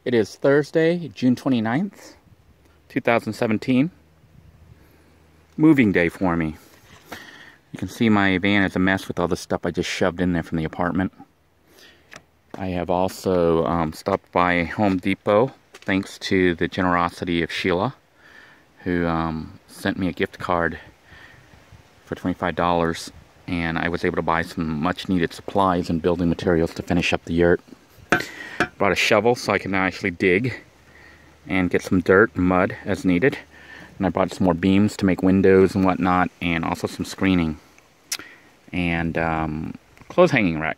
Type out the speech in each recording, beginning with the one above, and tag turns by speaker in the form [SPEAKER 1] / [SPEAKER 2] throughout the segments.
[SPEAKER 1] It is Thursday, June 29th, 2017. Moving day for me. You can see my van is a mess with all the stuff I just shoved in there from the apartment. I have also stopped by Home Depot, thanks to the generosity of Sheila, who sent me a gift card for $25, and I was able to buy some much needed supplies and building materials to finish up the yurt. Brought a shovel so I can actually dig and get some dirt and mud as needed. And I brought some more beams to make windows and whatnot, and also some screening. And clothes hanging rack.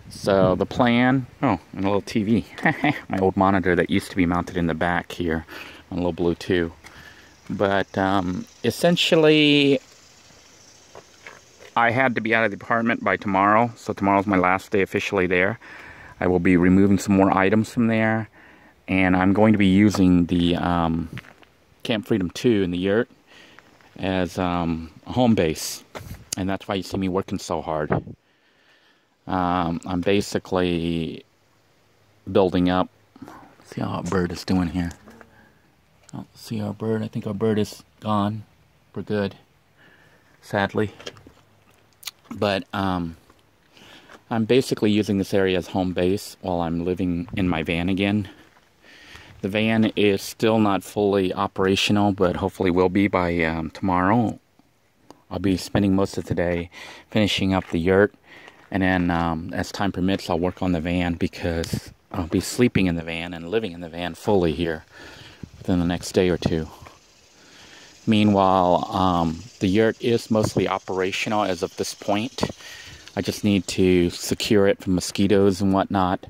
[SPEAKER 1] So the plan, oh, and a little TV. My old monitor that used to be mounted in the back here on a little Bluetooth. But essentially, I had to be out of the apartment by tomorrow. So tomorrow's my last day officially there. I will be removing some more items from there. And I'm going to be using the Camp Freedom 2 in the yurt as a home base. And that's why you see me working so hard. I'm basically building up. Let's see how our bird is doing here. Oh, see our bird. I think our bird is gone for good, sadly. But I'm basically using this area as home base while I'm living in my van again. The van is still not fully operational, but hopefully will be by tomorrow. I'll be spending most of today finishing up the yurt, and then as time permits, I'll work on the van, because I'll be sleeping in the van and living in the van fully here within the next day or two. Meanwhile, the yurt is mostly operational as of this point. I just need to secure it from mosquitoes and whatnot,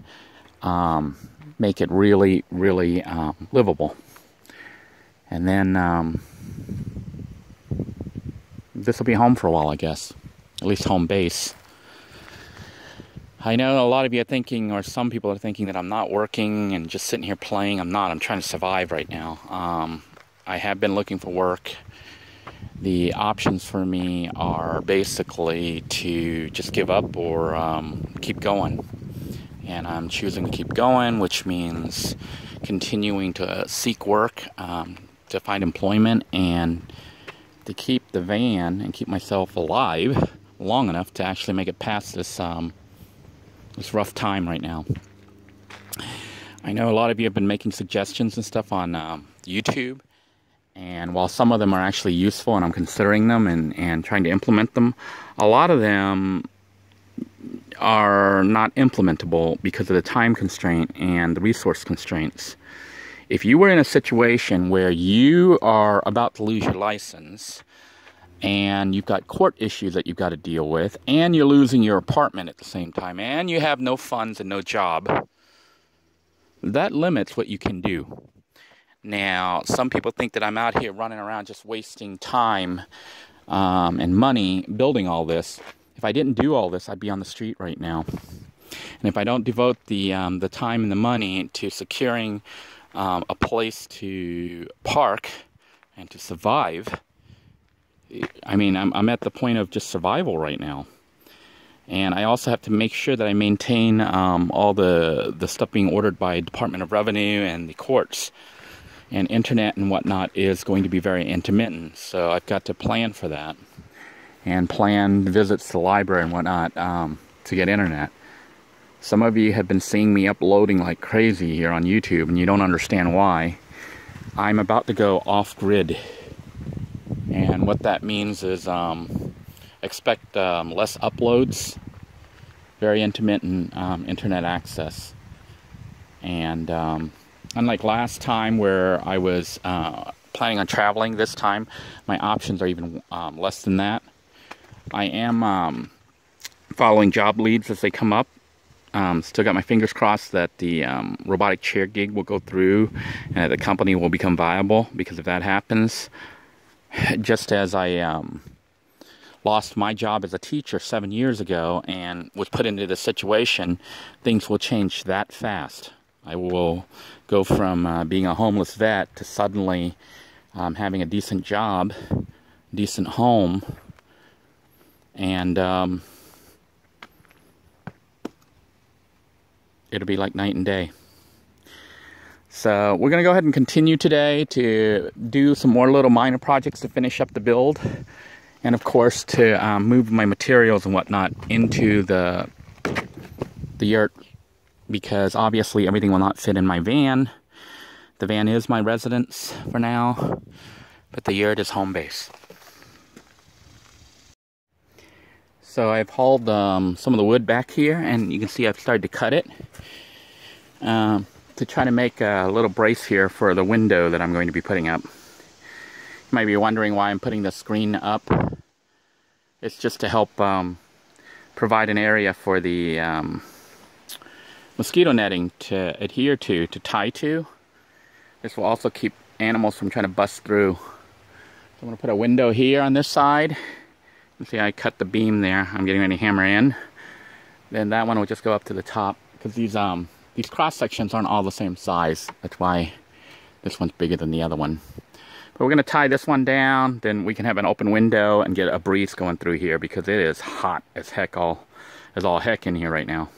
[SPEAKER 1] make it really, really livable. And then this will be home for a while, I guess. At least home base. I know a lot of you are thinking, or some people are thinking, that I'm not working and just sitting here playing. I'm not. I'm trying to survive right now. I have been looking for work. The options for me are basically to just give up or keep going. And I'm choosing to keep going, which means continuing to seek work, to find employment, and to keep the van and keep myself alive long enough to actually make it past this this rough time right now. I know a lot of you have been making suggestions and stuff on YouTube, and while some of them are actually useful and I'm considering them and trying to implement them, a lot of them are not implementable because of the time constraint and the resource constraints. If you were in a situation where you are about to lose your license, and you've got court issues that you've got to deal with, and you're losing your apartment at the same time, and you have no funds and no job, that limits what you can do. Now, some people think that I'm out here running around just wasting time and money building all this. If I didn't do all this, I'd be on the street right now. And if I don't devote the time and the money to securing a place to park and to survive, I mean, I'm at the point of just survival right now. And I also have to make sure that I maintain all the stuff being ordered by Department of Revenue and the courts. And internet and whatnot is going to be very intermittent. So I've got to plan for that. And plan visits to the library and whatnot to get internet. Some of you have been seeing me uploading like crazy here on YouTube, and you don't understand why. I'm about to go off-grid. And what that means is expect less uploads, very intermittent internet access. And unlike last time where I was planning on traveling, this time my options are even less than that. I am following job leads as they come up. Still got my fingers crossed that the robotic chair gig will go through and that the company will become viable, because if that happens, just as I lost my job as a teacher 7 years ago and was put into this situation, things will change that fast. I will go from being a homeless vet to suddenly having a decent job, decent home, and it'll be like night and day. So we're going to go ahead and continue today to do some more little minor projects to finish up the build. And of course to move my materials and whatnot into the yurt, because obviously everything will not fit in my van. The van is my residence for now, but the yurt is home base. So I've hauled some of the wood back here, and you can see I've started to cut it to try to make a little brace here for the window that I'm going to be putting up. You might be wondering why I'm putting the screen up. It's just to help provide an area for the mosquito netting to adhere to tie to. This will also keep animals from trying to bust through. So I'm going to put a window here on this side. You see I cut the beam there. I'm getting ready to hammer in. Then that one will just go up to the top, because these cross sections aren't all the same size. That's why this one's bigger than the other one. But we're going to tie this one down, then we can have an open window and get a breeze going through here, because it is hot as heck, all heck in here right now.